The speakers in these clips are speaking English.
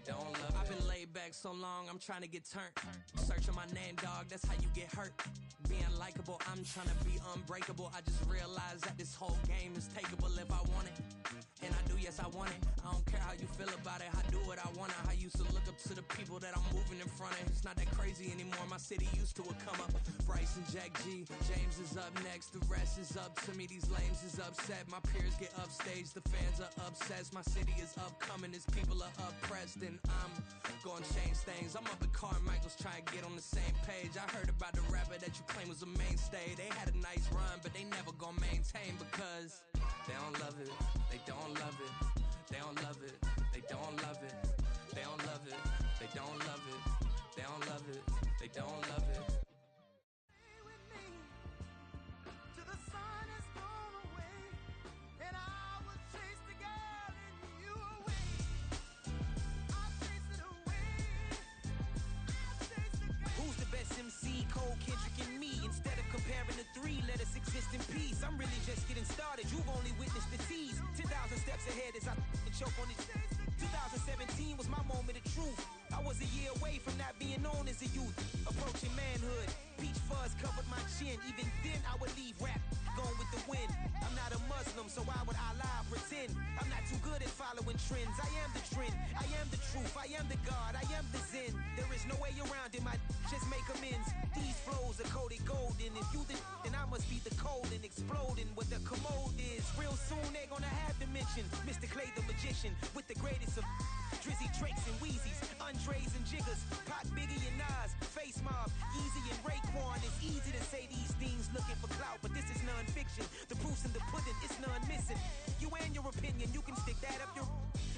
don't love it. I've been laid back so long, I'm trying to get turned. Searching my name, dog, that's how you get hurt. Being likable, I'm trying to be unbreakable. I just realized that this whole game is takeable if I want it. And I do, yes, I want it. I don't care how you feel about it. I do what I want. I used to look up to the people that I'm moving in front of. It's not that crazy anymore. My city used to a come up. Bryce and Jack G. James is up next. The rest is up to me. These lames is upset. My peers get upstage. The fans are obsessed. My city is upcoming. These people are oppressed. And I'm gonna change things. I'm up at Carmichael's trying to get on the same page. I heard about the rapper that you claim was a mainstay. They had a nice run, but they never gonna maintain because they don't love it. They don't love it. They don't love it. They don't love it. They don't love it. They don't love it. They don't love it. They don't love it. Stay with me till the sun has gone away, and I will chase the girl in you away. I'll chase it away. I'll chase the girl. Who's the best MC? Cole, Kendrick, and me. Instead of comparing the three, let us exist in peace. I'm really just getting started. You've only witnessed the tease. 10,000 steps ahead as I choke on it. 2017 was my moment of truth. I was a year away from not being known as a youth. Approaching manhood. Peach fuzz covered my chin. Even then I would leave rap going with the wind. I'm not a Muslim, so why would I lie or pretend? I'm not too good at following trends. I am the trend. I am the truth. I am the God. I am the Zen. There is no way around it. My just make amends. These flows are coated golden. If you then I must be the cold and exploding what the commode is. Real soon they gonna have to mention Mr. Clay the magician with the greatest of Drizzy, Drakes, and Wheezies, Andres and Jiggers, Pac, Biggie, and Nas, Face Mob, Easy and Raekwon. It's easy to say these things looking for clout, but this is non-fiction. The proof's in the pudding, it's none missing. You and your opinion, you can stick that up your...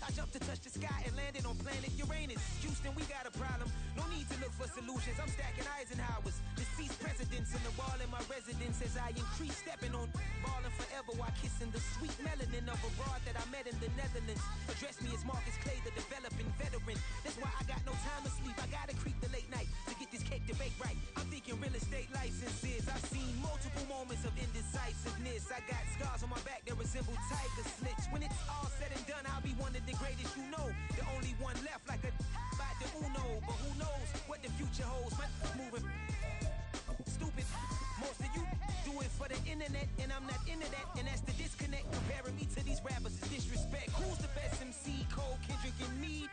I jumped to touch the sky and landed on planet Uranus. Houston, we got a problem. No need to look for solutions. I'm stacking Eisenhowers. Deceased presidents in the wall in my residence as I increase stepping on ballin' forever while kissing the sweet melanin of a broad that I met in the Netherlands. Address me as Marcus Clay, the developing veteran. That's why I got no time to sleep. I gotta creep the late night to get this cake to bake right. I'm thinking real estate licenses. I've seen multiple moments of indecisiveness. I got scars on my back that resemble tiger slits. When it's all said and done, I'll be one of the greatest you know. The only one left like a by the Uno. But who knows what the future holds? My moving stupid. Most of you do it for the internet, and I'm not into that. And that's the disconnect. Comparing me to these rappers is disrespect. Who's the best MC? Cole, Kendrick, and me.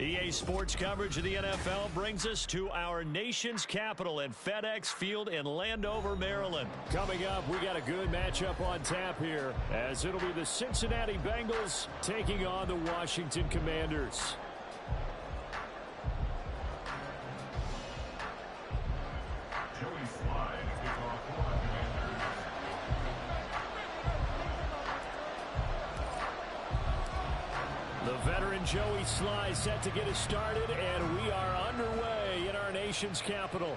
EA Sports coverage of the NFL brings us to our nation's capital at FedEx Field in Landover, Maryland. Coming up, we got a good matchup on tap here, as it'll be the Cincinnati Bengals taking on the Washington Commanders. The veteran Joey Slye set to get us started, and we are underway in our nation's capital.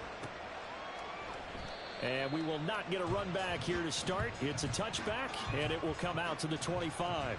And we will not get a run back here to start. It's a touchback, and it will come out to the 25.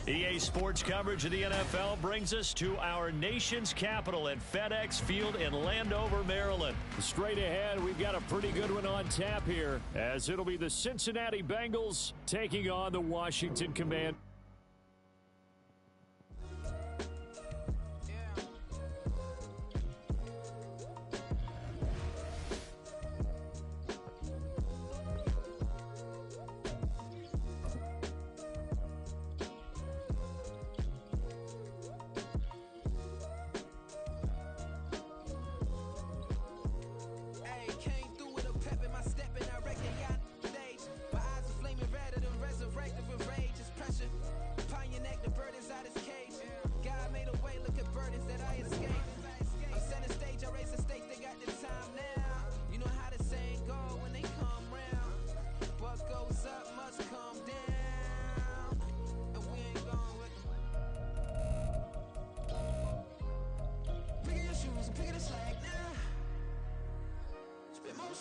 EA Sports coverage of the NFL brings us to our nation's capital at FedEx Field in Landover, Maryland. Straight ahead, we've got a pretty good one on tap here, as it'll be the Cincinnati Bengals taking on the Washington Commanders.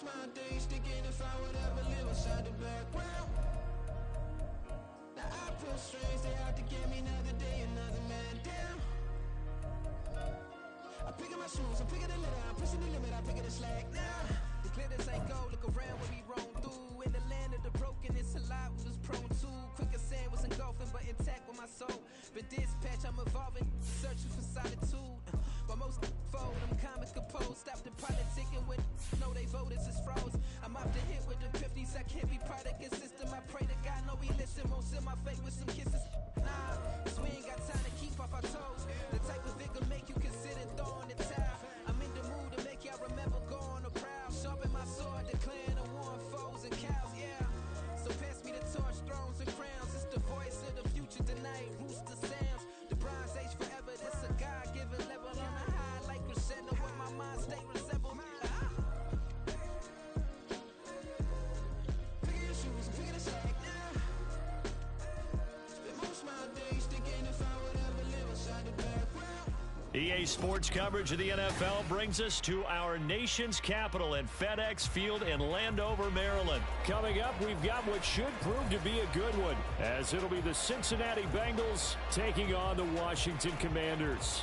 My days thinking if I would ever live inside the background. Now I feel strange, they have to get me another day, another man down. I'm picking my shoes, I'm picking the litter, I'm pushing the limit, I'm picking the slack now. The glitters ain't gold, look around where we roam through. In the land of the broken, it's a lot we was prone to. Quicker sand was engulfing, but intact with my soul. But dispatch, I'm evolving, searching for solitude. But most fold, I'm comic composed. Stop the politicking with no, they voters is froze. I'm off the hit with the 50s. I can't be product and system. I pray to God, no, he listen. Won't send my fate with some kisses. Nah, cause we ain't got time to keep off our toes. The type of vigor make you consider throwing the towel. I'm in the mood to make y'all remember going to proud. Sharpen my sword, declaring the war on foes and cows, yeah. So pass me the torch, thrones and crowns. It's the voice of the future tonight. Rooster sounds. The Bronze Age forever. This a God-given level on a high like crescendo. When my mind stay resemble. Pick your shoes and pick the slack now. Spend most of my days thinking if I would ever live inside the background. EA Sports coverage of the NFL brings us to our nation's capital at FedEx Field in Landover, Maryland. Coming up, we've got what should prove to be a good one, as it'll be the Cincinnati Bengals taking on the Washington Commanders.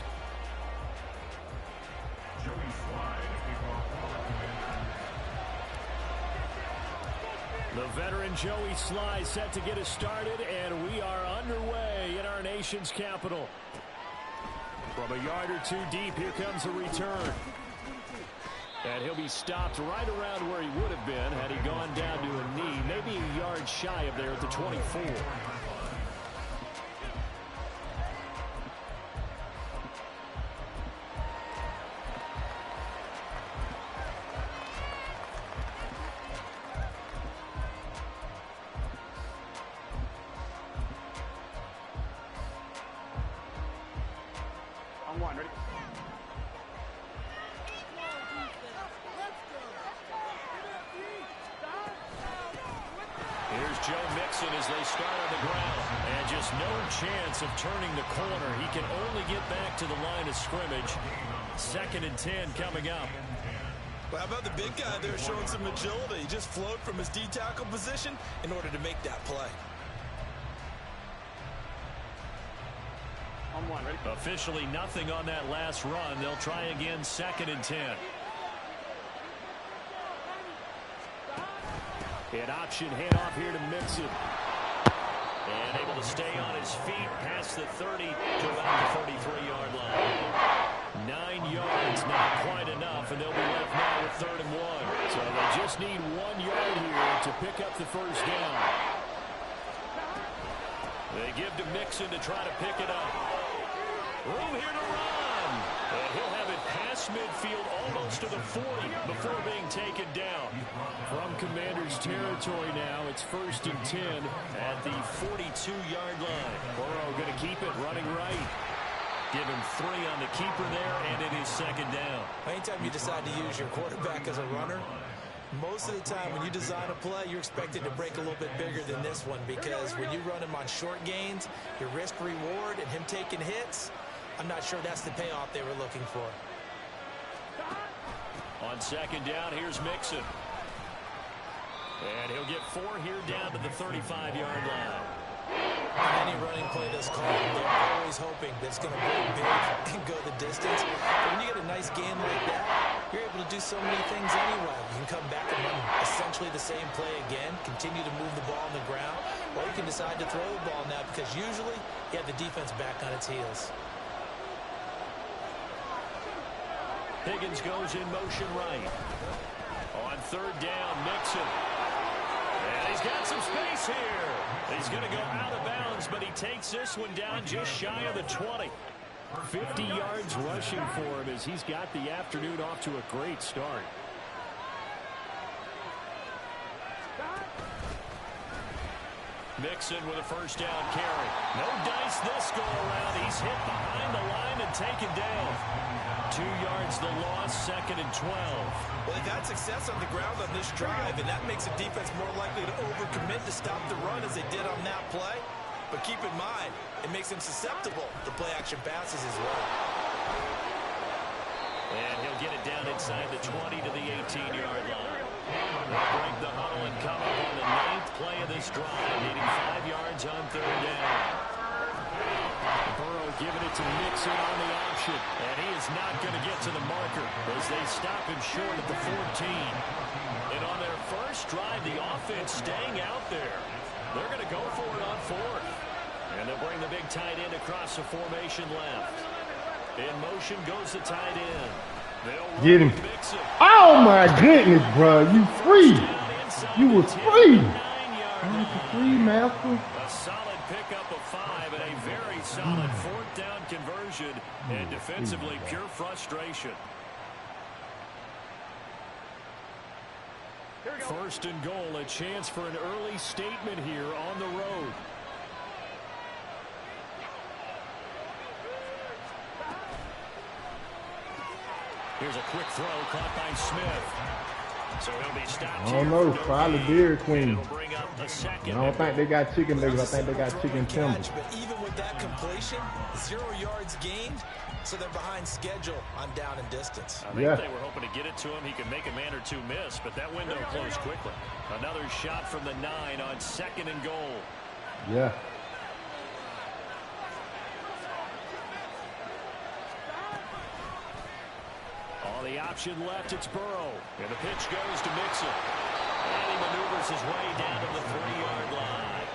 The veteran Joey Sly set to get us started, and we are underway in our nation's capital. From a yard or two deep, here comes a return. And he'll be stopped right around where he would have been had he gone down to a knee, maybe a yard shy of there at the 24. As they start on the ground, and just no chance of turning the corner. He can only get back to the line of scrimmage. 2nd and 10 coming up. Well, how about the big guy there showing some agility? He just flowed from his D-tackle position in order to make that play. On one, ready? Officially nothing on that last run. They'll try again 2nd and 10. An option handoff here to Mixon. And able to stay on his feet past the 30 to about the 33-yard line. 9 yards, not quite enough, and they'll be left now with 3rd and 1. So they just need 1 yard here to pick up the first down. They give to Mixon to try to pick it up. Room here to run. And he'll have it past midfield almost to the 40 before being taken down. From Commanders territory now, it's 1st and 10 at the 42-yard line. Burrow going to keep it running right. Give him 3 on the keeper there, and it is 2nd down. Anytime you decide to use your quarterback as a runner, most of the time when you design a play, you're expected to break a little bit bigger than this one, because when you run him on short gains, your risk reward and him taking hits, I'm not sure that's the payoff they were looking for. On 2nd down, here's Mixon. And he'll get 4 here down to the 35-yard line. On any running play, the close call. They're always hoping that it's going to break big and go the distance. But when you get a nice game like that, you're able to do so many things anyway. You can come back and run essentially the same play again, continue to move the ball on the ground, or you can decide to throw the ball now because usually you have the defense back on its heels. Higgins goes in motion right. On third down, Mixon. And he's got some space here. He's going to go out of bounds, but he takes this one down just shy of the 20. 50 yards rushing for him as he's got the afternoon off to a great start. Mixon with a first down carry. No dice this go around. He's hit behind the line and taken down. 2 yards the loss, 2nd and 12. Well, they've had success on the ground on this drive, and that makes the defense more likely to overcommit to stop the run as they did on that play. But keep in mind, it makes them susceptible to play-action passes as well. And he'll get it down inside the 20 to the 18-yard line. They'll break the huddle and come up on the 9th play of this drive, needing 5 yards on third down. Burrow giving it to Mixon on the option, and he is not going to get to the marker as they stop him short at the 14. And on their first drive, the offense staying out there. They're going to go for it on 4th. And they'll bring the big tight end across the formation left. In motion goes the tight end. Get him. Oh, my goodness, bro. You free. You were free. You free, master. A solid pickup of 5 and a very solid 4th down conversion. And defensively, pure frustration. First and goal, a chance for an early statement here on the road. Here's a quick throw caught by Smith. So he'll be stopped. I don't know. Probably Dairy Queen. I don't think they got chicken nuggets. I think they got chicken tenders. But even with that completion, 0 yards gained, so they're behind schedule on down and distance. I think they were hoping to get it to him. He could make a man or two miss, but that window closed quickly. Another shot from the 9 on 2nd and goal. Yeah. On the option left, it's Burrow. And the pitch goes to Mixon. And he maneuvers his way down to the 3-yard line.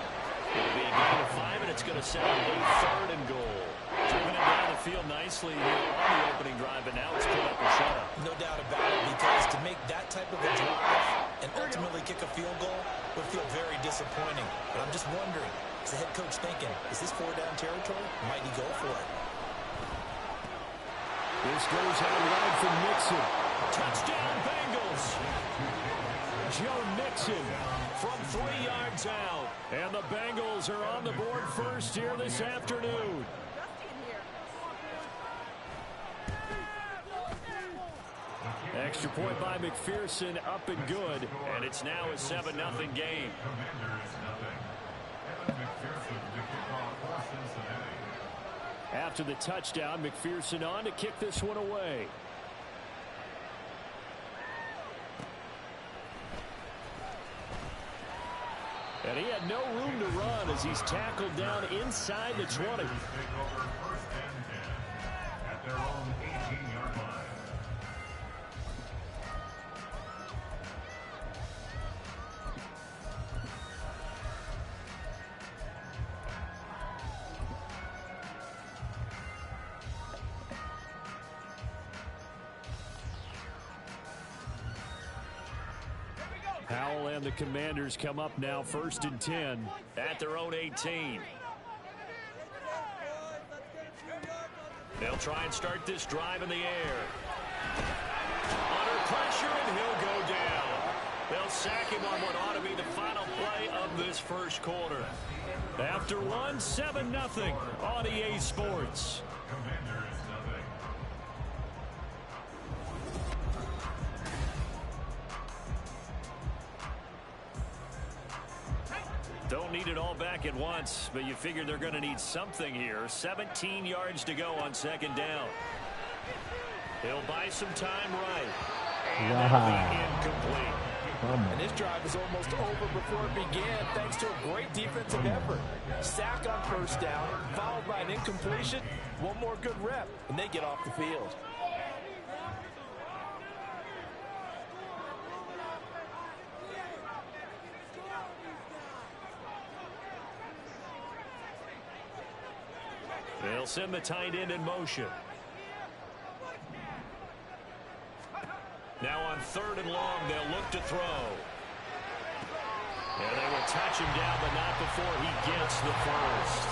It'll be a gain of 5, and it's going to set up a 3rd and goal. Driven it down the field nicely here on the opening drive, but now it's put up a shot. No doubt about it, because to make that type of a drive and ultimately kick a field goal would feel very disappointing. But I'm just wondering, is the head coach thinking, is this 4-down territory? Might he go for it? This goes out wide for Mixon. Touchdown, Bengals. Joe Mixon from 3 yards out. And the Bengals are on the board first here this afternoon. Extra point by McPherson, up and good. And it's now a 7-0 game. After the touchdown, McPherson on to kick this one away. And he had no room to run as he's tackled down inside the 20. At their own 18-yard line. Howell and the Commanders come up now 1st and 10 at their own 18. They'll try and start this drive in the air. Under pressure, and he'll go down. They'll sack him on what ought to be the final play of this first quarter. After one, 7-0 on EA Sports. Don't need it all back at once, but you figure they're going to need something here. 17 yards to go on 2nd down. He'll buy some time right. And that'll be incomplete. And this drive is almost over before it began thanks to a great defensive effort. Sack on first down, followed by an incompletion. One more good rep, and they get off the field. They'll send the tight end in motion. Now on 3rd and long, they'll look to throw. And they will touch him down, but not before he gets the first.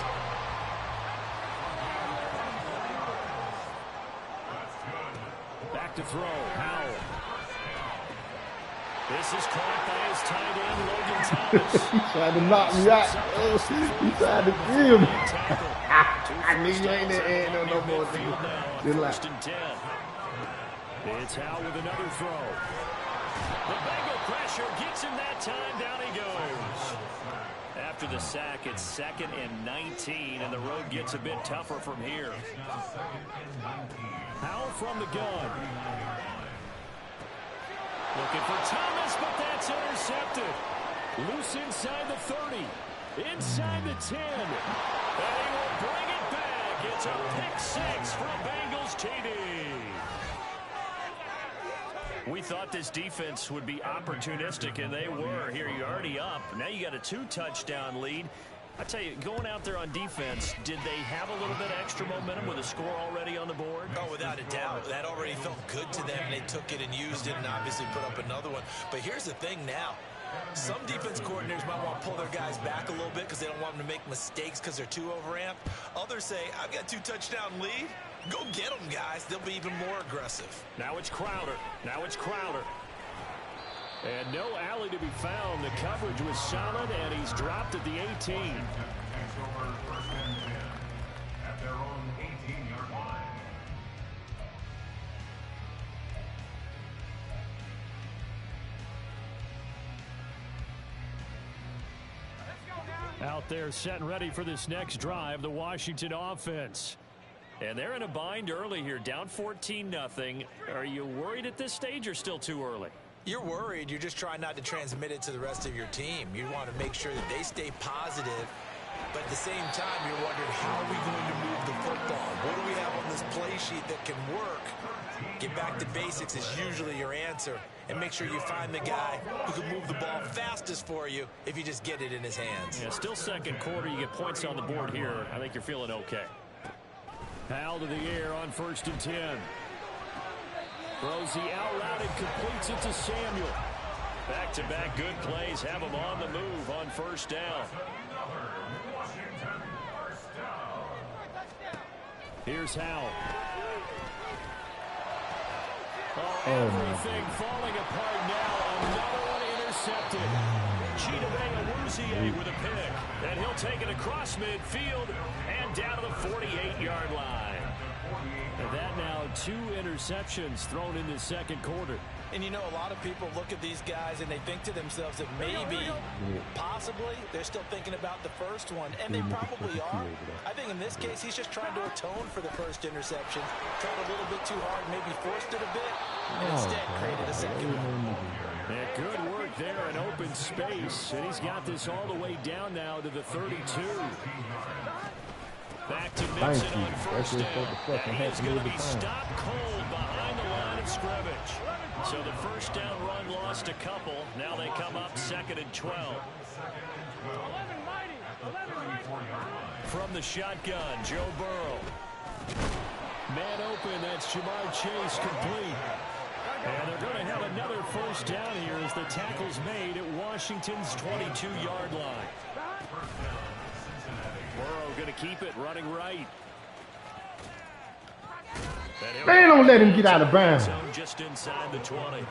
Back to throw, Howell. This is caught by his tight end, Logan Thomas. He tried to knock me out. He tried to kill me. I knew you ain't no more. First and 10. It's Howell with another throw. The Bengal pressure gets him that time. Down he goes. After the sack, it's 2nd and 19, and the road gets a bit tougher from here. Howell from the gun. Looking for Thomas, but that's intercepted. Loose inside the 30. Inside the 10. And he will bring it back. It's a pick 6 for Bengals TD. We thought this defense would be opportunistic, and they were. Here, you're already up. Now you got a 2-touchdown lead. I tell you, going out there on defense, did they have a little bit of extra momentum with a score already on the board? Oh, without a doubt. That already felt good to them. They took it and used it and obviously put up another one. But here's the thing now. Some defense coordinators might want to pull their guys back a little bit because they don't want them to make mistakes because they're too overamped. Others say, I've got 2-touchdown lead. Go get them, guys. They'll be even more aggressive. Now it's Crowder. Now it's Crowder. And no alley to be found. The coverage was solid, and he's dropped at the 18. At their own 18-yard line. Out there set and ready for this next drive, the Washington offense. And they're in a bind early here, down 14-0. Are you worried at this stage or still too early? You're worried. You're just trying not to transmit it to the rest of your team. You want to make sure that they stay positive, but at the same time, you're wondering, how are we going to move the football? What do we have on this play sheet that can work? Get back to basics is usually your answer, and make sure you find the guy who can move the ball fastest for you if you just get it in his hands. Yeah, still second quarter. You get points on the board here. I think you're feeling okay. Howell to the air on 1st and 10. Throws the out route and completes it to Samuel. Back-to-back good plays have him on the move on 1st down. Here's Howell. Everything falling apart now. Another one intercepted. Chidobe Awuzie with a pick. And he'll take it across midfield and down to the 48-yard line. And that now 2 interceptions thrown in the second quarter. And you know, a lot of people look at these guys and they think to themselves that maybe, possibly, they're still thinking about the first one. And they probably are. I think in this case, he's just trying to atone for the first interception. Tried a little bit too hard, maybe forced it a bit, and instead created a second one. Yeah, good work there in open space. And he's got this all the way down now to the 32. Back to Mixon on 1st down. And he's going to be stopped cold behind the line of scrimmage. So the 1st down run lost a couple. Now they come up 2nd and 12. From the shotgun, Joe Burrow. Man open, that's Jamar Chase complete. And they're going to have another 1st down here as the tackle's made at Washington's 22-yard line. Burrow going to keep it running right. They don't let him get out of bounds. Just inside the 20.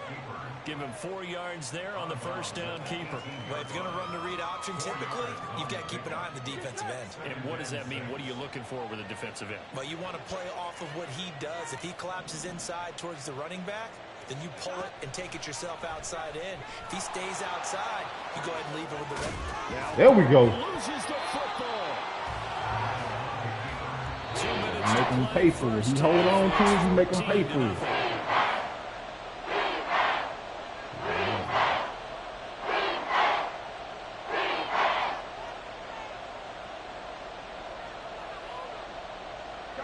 Give him 4 yards there on the 1st down keeper. Well, if you're going to run the read option, typically, you've got to keep an eye on the defensive end. And what does that mean? What are you looking for with a defensive end? Well, you want to play off of what he does. If he collapses inside towards the running back, then you pull it and take it yourself outside in. If he stays outside, you go ahead and leave it with the running back. There we go. Loses the football. Make him pay for it. He hold on to it, you make him pay for it.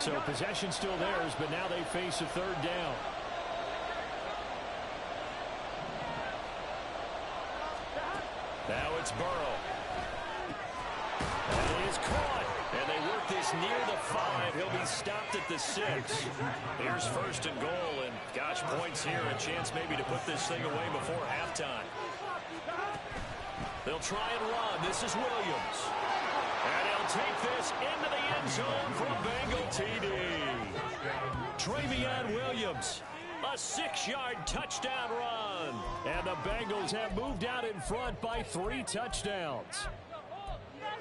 So possession still theirs, but now they face a third down. Now it's Burrow. And it is caught. And they work this near the 5. He'll be stopped at the 6. Here's first and goal. And, gosh, points here. A chance maybe to put this thing away before halftime. They'll try and run. This is Williams. And he'll take this into the end zone for a Bengal TD. Travion Williams. A 6-yard touchdown run. And the Bengals have moved out in front by 3 touchdowns.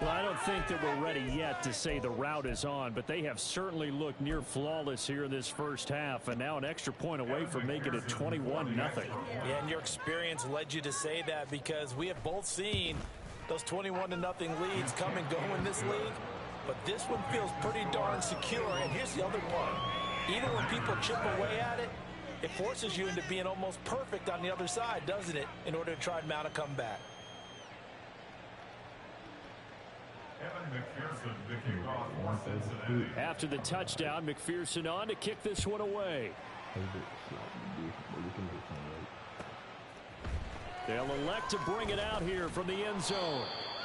Well, I don't think that we're ready yet to say the route is on, but they have certainly looked near flawless here in this first half, and now an extra point away from making it 21-0. Yeah, and your experience led you to say that because we have both seen those 21-0 leads come and go in this league, but this one feels pretty darn secure. And here's the other part. Even when people chip away at it, it forces you into being almost perfect on the other side, doesn't it, in order to try and mount a comeback. After the touchdown, McPherson on to kick this one away. They'll elect to bring it out here from the end zone.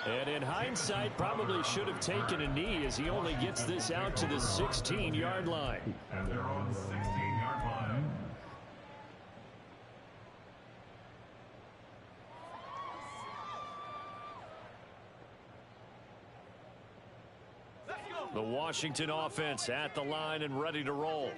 And in hindsight, probably should have taken a knee as he only gets this out to the 16-yard line. At their own 16-yard line. The Washington offense at the line and ready to roll.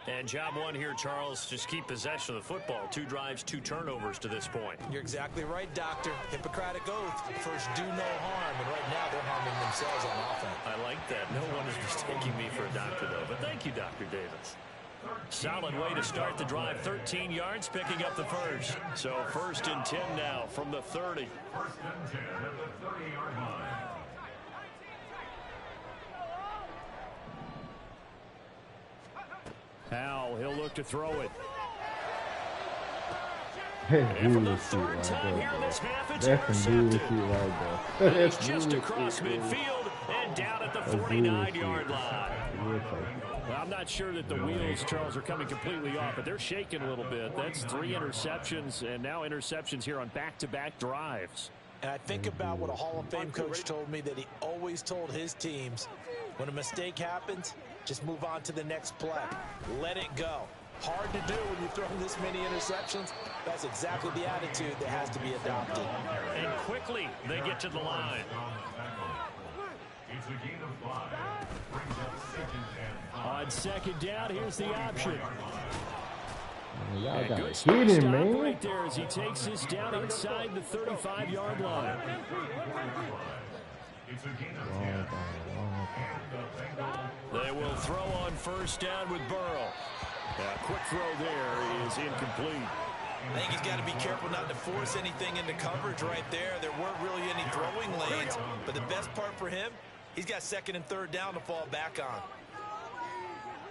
And job one here, Charles, just keep possession of the football. 2 drives, 2 turnovers to this point. You're exactly right, Doctor. Hippocratic oath. First, do no harm. And right now, they're harming themselves on offense. I like that. No one is mistaking me for a doctor, though. But thank you, Dr. Davis. Solid way to start the drive. 13 yards, picking up the first. So first and 10 now from the 30. First and 10 at the 30-yard line. Howell, he'll look to throw it. And for the third time here in this half, it's intercepted. It's just across midfield and down at the 49-yard line. Well, I'm not sure that the wheels, Charles, are coming completely off, but they're shaking a little bit. That's 3 interceptions, and now interceptions here on back-to-back drives. And I think about what a Hall of Fame coach told me, that he always told his teams, when a mistake happens, just move on to the next play. Let it go. Hard to do when you throw this many interceptions. That's exactly the attitude that has to be adopted. And quickly, they get to the line. It's a gain of 5. Brings up 2nd and 5. On second down, here's the option. Y'all And got good to stop hit him, man. right there as he takes this down inside the 35-yard line. It's a gain of 10. They will throw on first down with Burrow. A quick throw there is incomplete. I think he's got to be careful not to force anything into coverage right there. There weren't really any throwing lanes, but the best part for him, he's got 2nd and 3rd down to fall back on.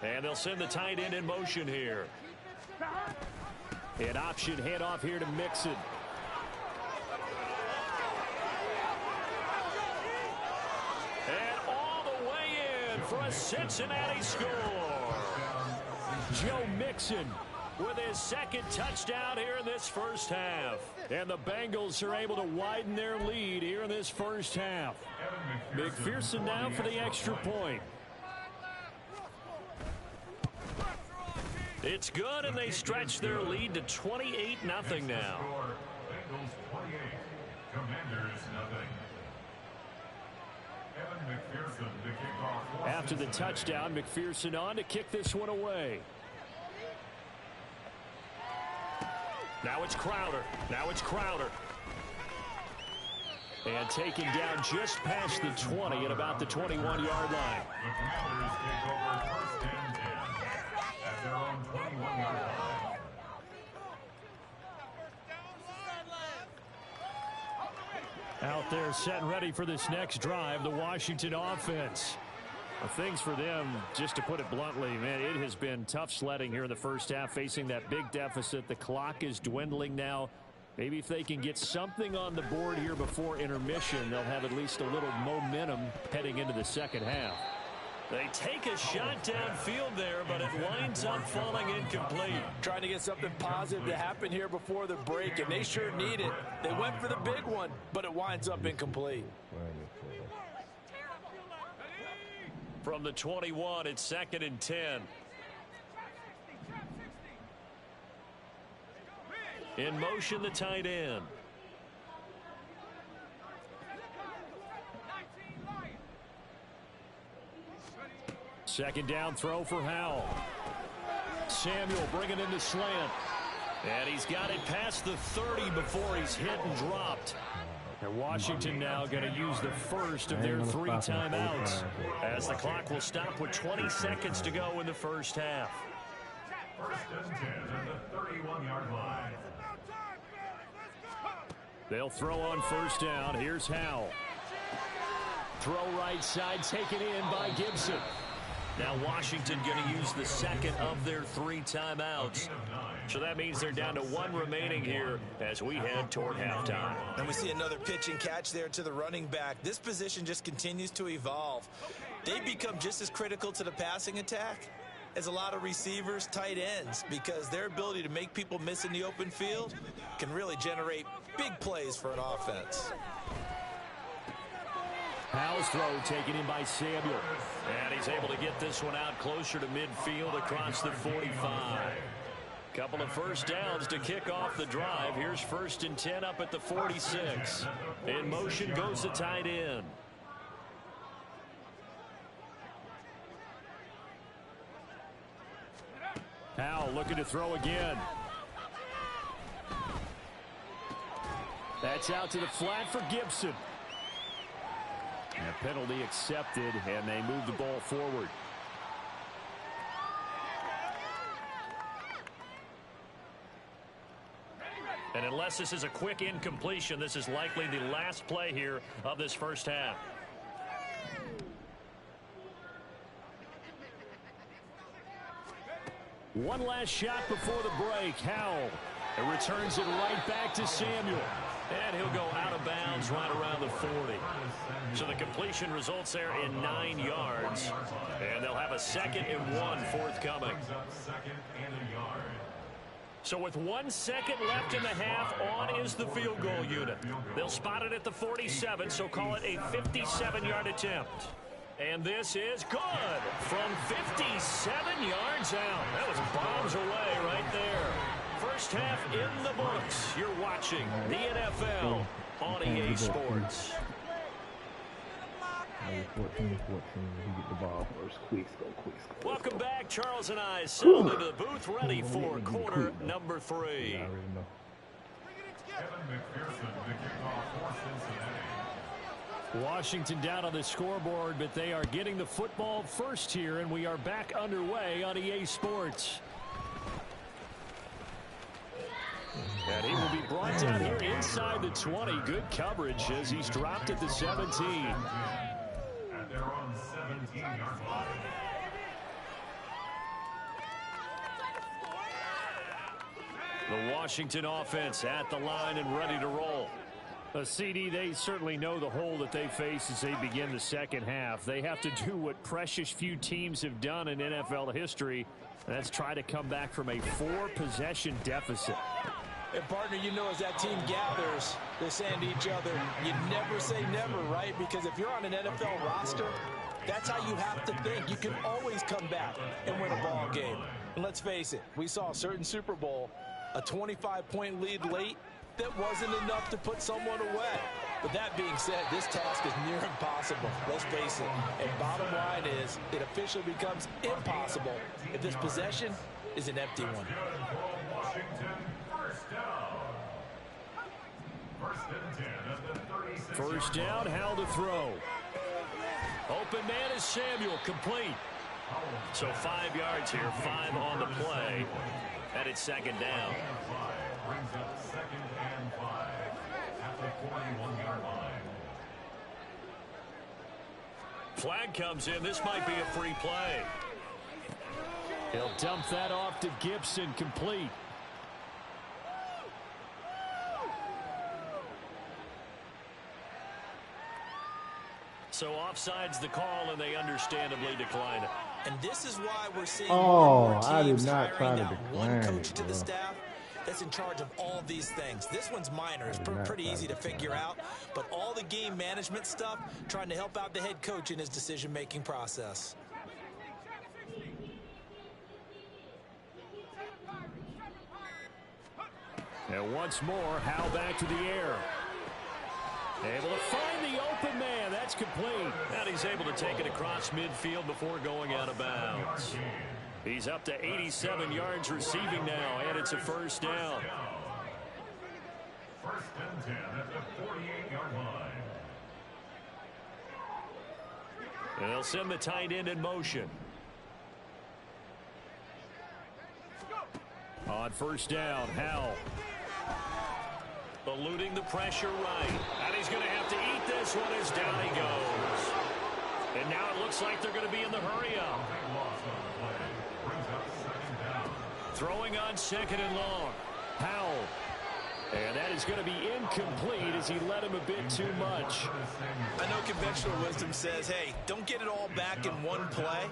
And they'll send the tight end in motion here. An option handoff here to Mixon. And all the way in for a Cincinnati score. Joe Mixon with his 2nd touchdown here in this first half. And the Bengals are able to widen their lead here in this first half. McPherson now for the extra point. It's good, and they stretch their lead to 28-0 now. Bengals 28, Commanders nothing. Evan McPherson to kick off. After the touchdown, McPherson on to kick this one away. Now it's Crowder. And taken down just past the 20 at about the 21-yard line. The Commanders take over 1st and 10 at their own 21-yard line. Out there set and ready for this next drive, the Washington offense. Well, things for them, just to put it bluntly, man, it has been tough sledding here in the first half, facing that big deficit. The clock is dwindling now. Maybe if they can get something on the board here before intermission, they'll have at least a little momentum heading into the second half. They take a shot downfield there, but it winds up falling incomplete. Trying to get something positive to happen here before the break, and they sure need it. They went for the big one, but it winds up incomplete. From the 21, it's 2nd and 10. In motion, the tight end. Second down throw for Howell. Samuel bringing in the slant. And he's got it past the 30 before he's hit and dropped. And Washington now going to use the first of their 3 timeouts, as the clock will stop with 20 seconds to go in the first half. 1st and 10 at the 31-yard line. They'll throw on first down. Here's Howell. Throw right side, taken in by Gibson. Now Washington going to use the second of their 3 timeouts. So that means they're down to 1 remaining here as we head toward halftime. And we see another pitch and catch there to the running back. This position just continues to evolve. They become just as critical to the passing attack as a lot of receivers, tight ends, because their ability to make people miss in the open field can really generate big plays for an offense. Howell's throw taken in by Samuel. And he's able to get this one out closer to midfield across the 45. Couple of first downs to kick off the drive. Here's 1st and 10 up at the 46. In motion goes the tight end. Howell looking to throw again. That's out to the flat for Gibson. And a penalty accepted, and they move the ball forward. And unless this is a quick incompletion, this is likely the last play here of this first half. One last shot before the break. Howell and returns it right back to Samuel. And he'll go out of bounds right around the 40. So the completion results there in 9 yards. And they'll have a 2nd and 1 forthcoming. So with 1 second left in the half, on is the field goal unit. They'll spot it at the 47, so call it a 57-yard attempt. And this is good from 57 yards out. That was bombs away right there. First half in the books. You're watching the NFL on EA Sports. 14-14. We get the ball first. Quick go. Welcome back. Charles and I settled into the booth, ready for quarter number 3. Kevin McPherson, the kickoff for Cincinnati. Washington down on the scoreboard, but they are getting the football first here, and we are back underway on EA Sports. And he will be brought down here inside the 20. Good coverage as he's dropped at the 17. At their own 17-yard line. The Washington offense at the line and ready to roll. CD, they certainly know the hole that they face as they begin the second half. They have to do what precious few teams have done in NFL history. And that's try to come back from a 4-possession deficit. And partner, you know, as that team gathers, they're saying to each other, you never say never, right? Because if you're on an NFL roster, that's how you have to think. You can always come back and win a ball game. And let's face it, we saw a certain Super Bowl, a 25-point lead late, that wasn't enough to put someone away. But that being said, this task is near impossible. Let's face it. And bottom line is, it officially becomes impossible if this possession is an empty one. Washington, first down. 1st and 10 at the 36. First down, Howell to throw. Open man is Samuel, complete. So 5 yards here, 5 on the play. And it's 2nd down. Brings up 2nd and 5 at the 41-yard line. Flag comes in. This might be a free play. He'll dump that off to Gibson, complete. So offside's the call, and they understandably decline it. And this is why we're seeing Oh, more I did teams not try hiring to that one decline coach it, to the bro. staff that's in charge of all these things. This one's minor. It's I did not pretty try easy to to figure out. But all the game management stuff, trying to help out the head coach in his decision-making process. And once more, Howe back to the air. Able to find the open man. That's complete. And he's able to take it across midfield before going out of bounds. He's up to 87 yards receiving now, and it's a first down. First and 10 at the 48-yard line. And they'll send the tight end in motion. On first down, Howell. Eluding the pressure right. And he's going to have to eat this one as down he goes. And now it looks like they're going to be in the hurry up. Throwing on second and long. Howell. And that is going to be incomplete as he led him a bit too much. I know conventional wisdom says, hey, don't get it all back in one play.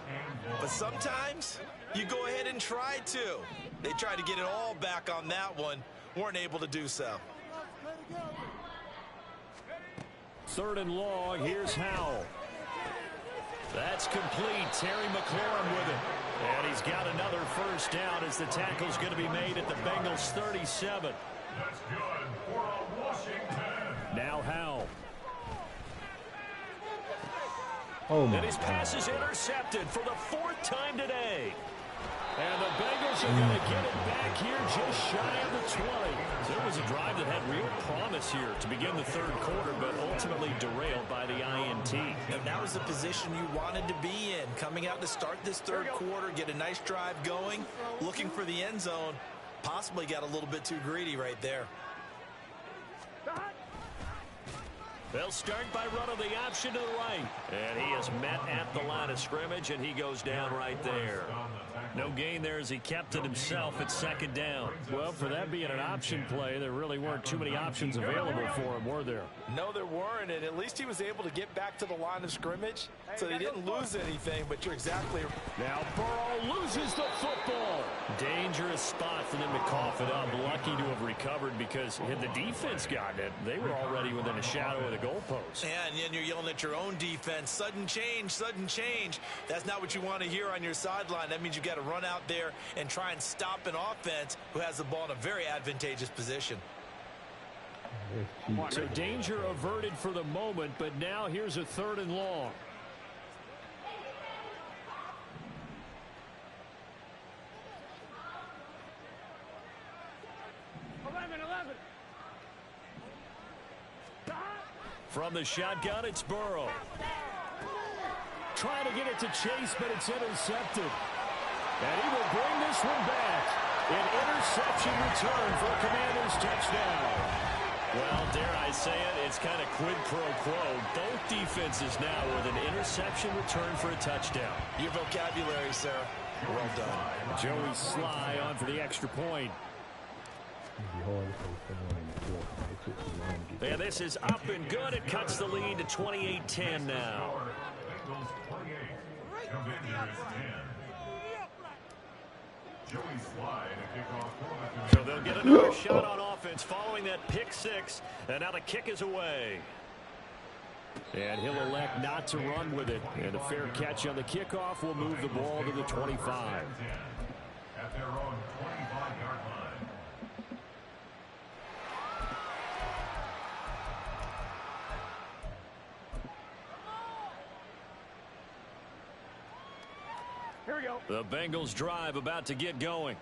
But sometimes you go ahead and try to. They tried to get it all back on that one. Weren't able to do so. Third and long. Here's Howell. That's complete. Terry McLaurin with it. And he's got another first down as the tackle's going to be made at the Bengals 37. That's good for Washington. Now Howell. Oh my And his pass is intercepted for the fourth time today. And the Bengals are going to get it back here just shy of the 20. So it was a drive that had real promise here to begin the third quarter, but ultimately derailed by the INT. And that was the position you wanted to be in. Coming out to start this third quarter, get a nice drive going, looking for the end zone. Possibly got a little bit too greedy right there. They'll start by running the option to the right. And he is met at the line of scrimmage, and he goes down right there. No gain there as he kept it himself at second down. Well, for that being an option play, there really weren't too many options available for him, were there? No, there weren't, and at least he was able to get back to the line of scrimmage, so he didn't lose anything, but you're exactly right. Now Burrow loses the football. Dangerous spot for them to cough it up. Lucky to have recovered because had the defense gotten it, they were already within a shadow of the goalpost. And then you're yelling at your own defense. Sudden change, sudden change. That's not what you want to hear on your sideline. That means you've got to run out there and try and stop an offense who has the ball in a very advantageous position. So danger averted for the moment, but now here's a third and long. From the shotgun, it's Burrow. Trying to get it to Chase, but it's intercepted. And he will bring this one back. An interception return for a Commanders touchdown. Well, dare I say it, it's kind of quid pro quo. Both defenses now with an interception return for a touchdown. Your vocabulary, sir. Well done. Joey Sly on for the extra point. And this is up and good. It cuts the lead to 28-10 now. Bengals 28, Commanders 10. Joey Sly to kick off quarterback. So they'll get another shot on offense following that pick six. And now the kick is away. And he'll elect not to run with it. And a fair catch on the kickoff will move the ball to the 25. At their own 25-yard line. Here we go. The Bengals drive about to get going.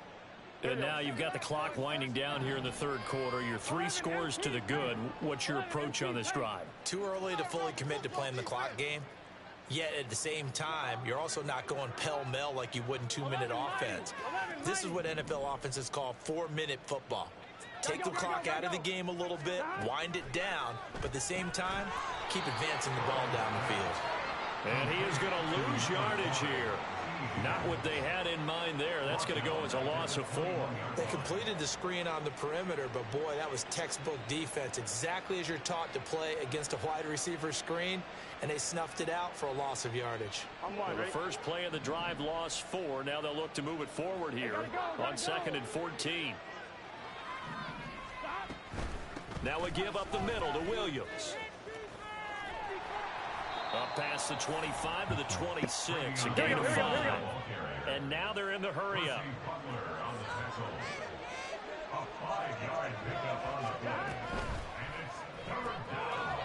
And now you've got the clock winding down here in the third quarter. You're 3 scores to the good. What's your approach on this drive? Too early to fully commit to playing the clock game. Yet at the same time, you're also not going pell-mell like you would in 2-minute offense. This is what NFL offenses call 4-minute football. Take the clock out of the game a little bit, wind it down, but at the same time, keep advancing the ball down the field. And he is going to lose yardage here. Not what they had in mind there. That's going to go as a loss of 4. They completed the screen on the perimeter, but boy, that was textbook defense. Exactly as you're taught to play against a wide receiver screen, and they snuffed it out for a loss of yardage. Well, the first play of the drive lost 4. Now they'll look to move it forward here on 2nd and 14. Now we give up the middle to Williams. Up past the 25 to the 26, a gain of 5. And now they're in the hurry-up.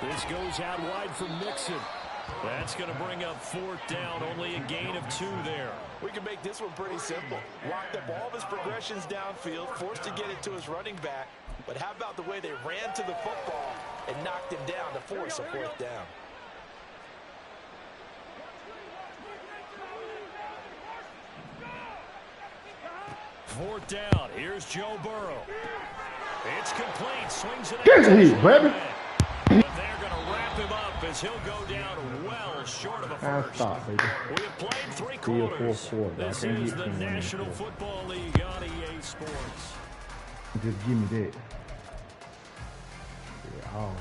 This goes out wide for Mixon. That's going to bring up 4th down, only a gain of 2 there. We can make this one pretty simple. Locked up all of his progressions downfield, forced to get it to his running back. But how about the way they ran to the football and knocked him down to force a 4th down? Fourth down. Here's Joe Burrow. It's complete. Swings it out. Get it, baby. But they're going to wrap him up as he'll go down well short of a first. Stop, baby. We have played 3 quarters. 4-4. This is the National Football League on EA Sports. Just give me that. Yeah, oh.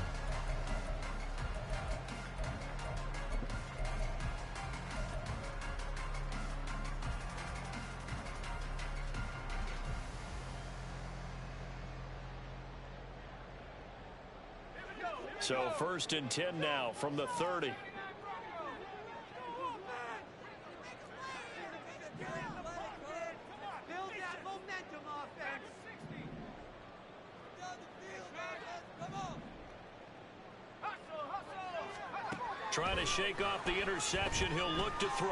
So 1st and 10 now from the 30. Trying to shake off the interception. He'll look to throw.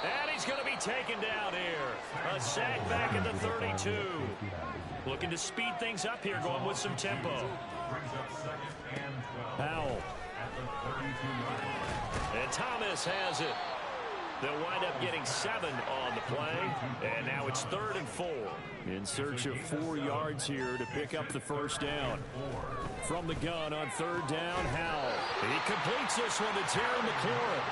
And he's going to be taken down here. A sack back at the 32. Looking to speed things up here, going with some tempo. Powell. And Thomas has it. They'll wind up getting 7 on the play. And now it's 3rd and 4. In search of 4 yards here to pick up the first down. From the gun on 3rd down, Howell. He completes this one to Terry McLaurin.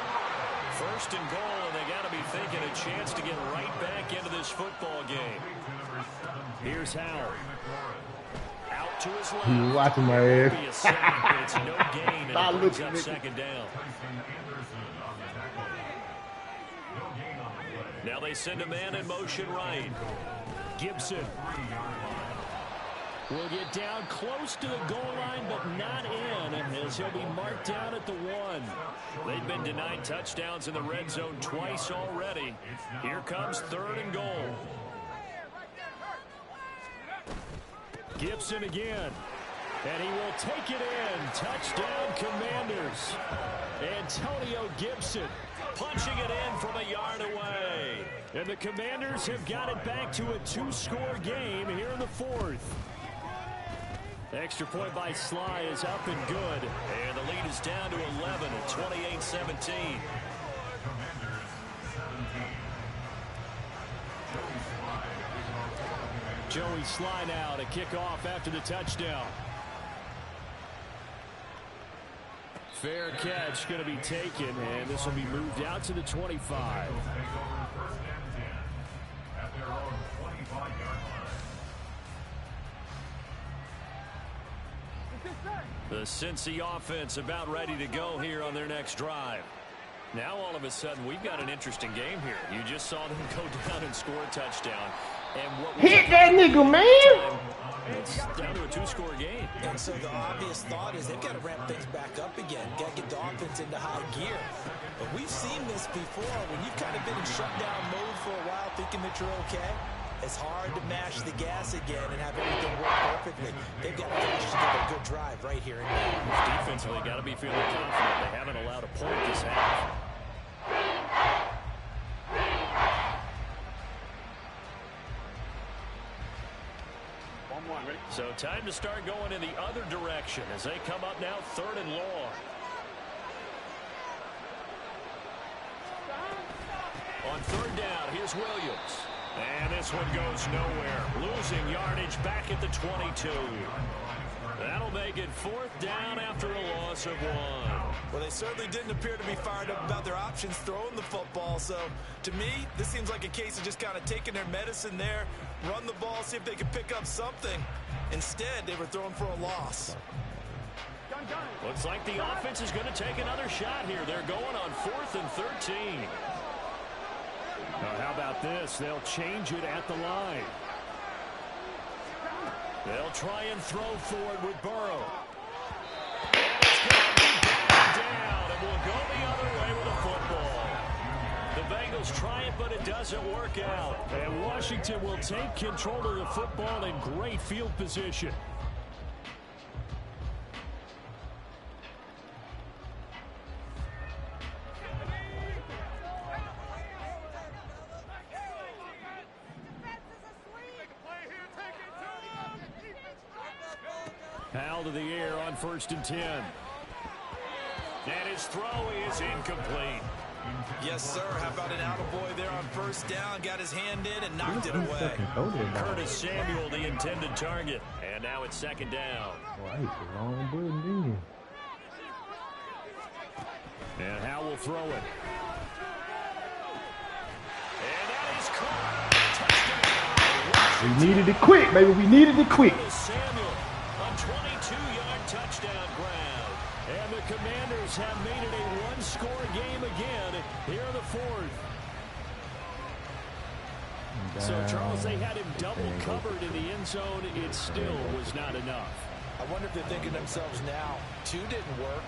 1st and goal, and they got to be thinking a chance to get right back into this football game. Here's Howell. Out to his left. You watching my ass. Be a sack, but it's no gain, and it brings up 2nd down. Now they send a man in motion right. Gibson will get down close to the goal line, but not in, as he'll be marked down at the 1. They've been denied touchdowns in the red zone twice already. Here comes 3rd and goal. Gibson again, and he will take it in. Touchdown, Commanders. Antonio Gibson punching it in from a yard away. And the Commanders have got it back to a 2-score game here in the 4th. Extra point by Sly is up and good. And the lead is down to 11 at 28-17. Joey Sly now to kick off after the touchdown. Fair catch going to be taken, and this will be moved out to the 25. The Cincy offense about ready to go here on their next drive. Now all of a sudden we've got an interesting game here. You just saw them go down and score a touchdown. And what hit that nigga, man! It's down to a 2-score game. And so the obvious thought is they've got to ramp things back up again. Got to get the offense into high gear. But we've seen this before. When you've kind of been in shutdown mode for a while thinking that you're okay, it's hard to mash the gas again and have everything work perfectly. They've got to finish together a good drive right here and now. Defensively, got to be feeling confident. They haven't allowed a point this half. So time to start going in the other direction as they come up now 3rd and long. On 3rd down, here's Williams. And this one goes nowhere. Losing yardage back at the 22. That'll make it 4th down after a loss of 1. Well, they certainly didn't appear to be fired up about their options throwing the football. So, to me, this seems like a case of just kind of taking their medicine there, run the ball, see if they can pick up something. Instead, they were throwing for a loss. Looks like the offense is going to take another shot here. They're going on 4th and 13. Now, how about this? They'll change it at the line. They'll try and throw forward with Burrow. It's going to be down, and we'll go the other way with the football. The Bengals try it, but it doesn't work out. And Washington will take control of the football in great field position. Powell to the air on 1st and 10. And his throw is incomplete. Yes, sir. How about an attaboy there on 1st down? Got his hand in and knocked it away. Curtis Samuel, the intended target. And now it's 2nd down. And Howell will throw it. And that is caught. We needed it quick, baby. We needed it quick. Samuel, a 22-yard touchdown grab. And the Commanders have made it a one-score game again here in the 4th. So, Charles, they had him double covered in the end zone. It still was not enough. I wonder if they're thinking to themselves now, 2 didn't work.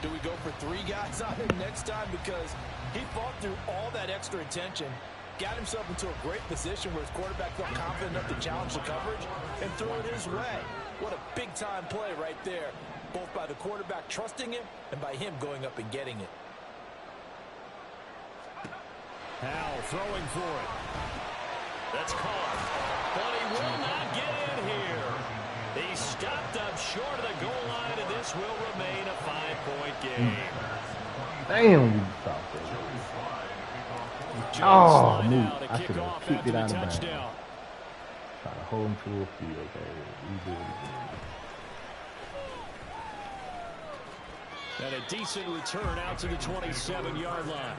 Do we go for 3 guys on him next time? Because he fought through all that extra attention, got himself into a great position where his quarterback felt confident enough to challenge the coverage and throw it his way. What a big-time play right there, both by the quarterback trusting him and by him going up and getting it. Howell throwing for it. That's caught, but he will not get in here. He stopped up short of the goal line, and this will remain a 5-point game. Damn, we stopped it. Oh, move. I should have kicked it out of bounds. Try to hold him to a field, baby. We did it again. And a decent return out to the 27-yard line.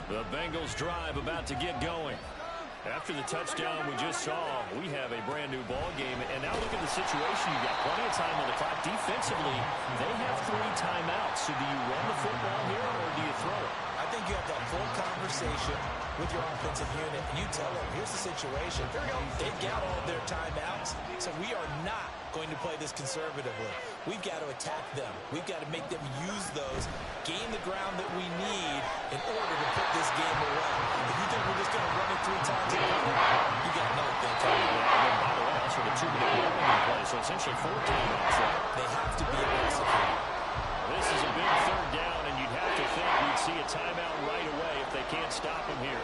The Bengals drive about to get going. After the touchdown we just saw, we have a brand new ball game. And now look at the situation. You got plenty of time on the clock. Defensively, they have 3 timeouts. So do you run the football here or do you throw it? I think you have that full conversation with your offensive unit. And you tell them, here's the situation. They've got all of their timeouts. So we are not going to play this conservatively. We've got to attack them. We've got to make them use those, gain the ground that we need in order to put this game away. If you think we're just going to run it 3 times a game, you got another thing coming. By the way, that's for the 2-minute play, so essentially 4 timeouts. They have to be aggressive. This is a big 3rd down, and you'd have to think we'd see a timeout right away if they can't stop him here.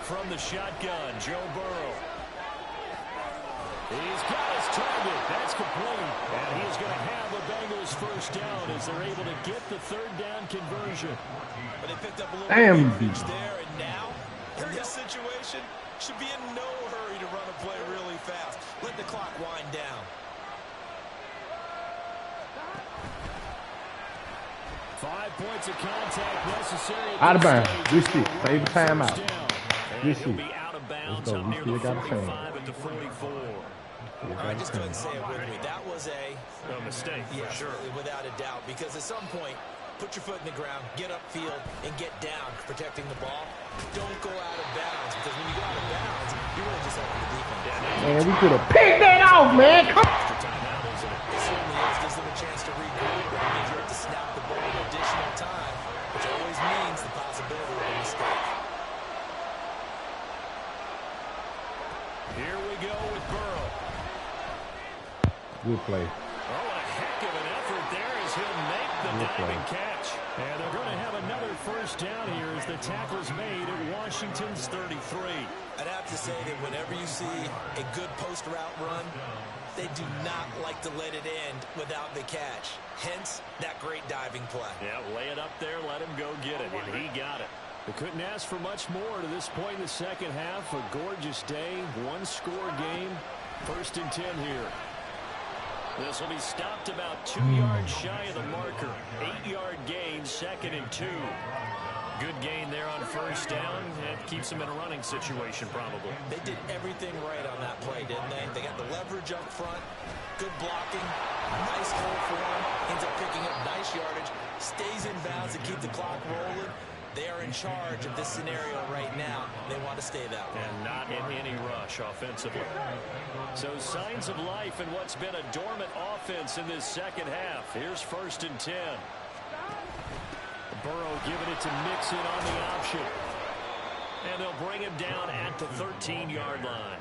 From the shotgun, Joe Burrow. He's got his target. That's complete. And he's going to have a Bengals 1st down as they're able to get the 3rd down conversion. But they picked up a little leverage there, and now, in this situation, should be in no hurry to run a play really fast. Let the clock wind down. Five points of contact necessary. Out of bounds. This shit. Save the timeout. This He'll shit. be out of bounds Let's go. up We near still the got a 45 chance. at the 44. All right, just go ahead and say it with me. That was a mistake, for sure. Without a doubt, because at some point, put your foot in the ground, get upfield, and get down, protecting the ball. Don't go out of bounds, because when you go out of bounds, you're really just helping the defense. Man, we could have picked that off, man. Come on. It certainly is. Gives them a chance to regroup, but it means you have to snap the ball in additional time, which always means the possibility of a mistake. Here we go with Burrow. Good play. Oh, a heck of an effort there as he'll make the diving catch. And they're going to have another first down here as the tackle's made at Washington's 33. I'd have to say that whenever you see a good post route run, they do not like to let it end without the catch. Hence, that great diving play. Yeah, lay it up there, let him go get it, and he got it. They couldn't ask for much more to this point in the second half. A gorgeous day, one-score game. 1st and 10 here. This will be stopped about 2 yards shy of the marker. 8-yard gain, 2nd and 2. Good gain there on first down. It keeps them in a running situation, probably. They did everything right on that play, didn't they? They got the leverage up front, good blocking, nice hole for him, ends up picking up nice yardage, stays in bounds to keep the clock rolling. They are in charge of this scenario right now. They want to stay that way. And not in any rush offensively. So signs of life in what's been a dormant offense in this second half. Here's 1st and 10. Burrow giving it to Mixon on the option. And they'll bring him down at the 13-yard line.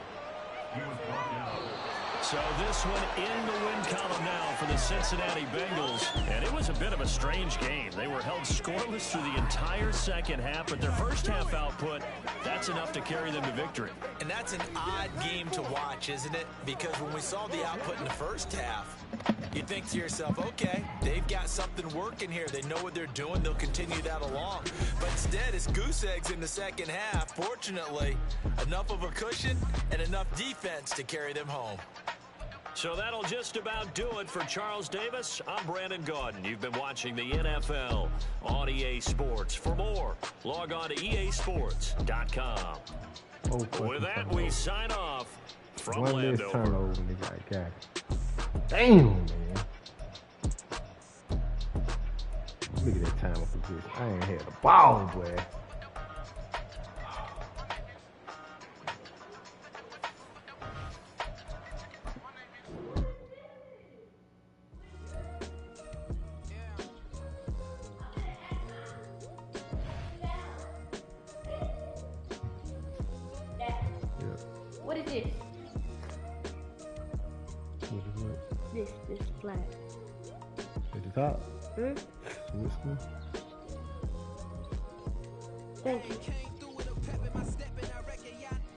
So this one in the win column now for the Cincinnati Bengals. And it was a bit of a strange game. They were held scoreless through the entire second half, but their first half output, that's enough to carry them to victory. And that's an odd game to watch, isn't it? Because when we saw the output in the first half, you think to yourself, okay, they've got something working here. They know what they're doing. They'll continue that along. But instead, it's goose eggs in the second half. Fortunately, enough of a cushion and enough defense to carry them home. So that'll just about do it for Charles Davis. I'm Brandon Gaudin. You've been watching the NFL on EA Sports. For more, log on to easports.com. With that, we sign off from Landover. Turnover, nigga, I got it. Damn, man. Look at that time of position. I ain't had a ball, boy. What is this? What is what? This flag. At the top? Hmm? Whiskey? Thank you.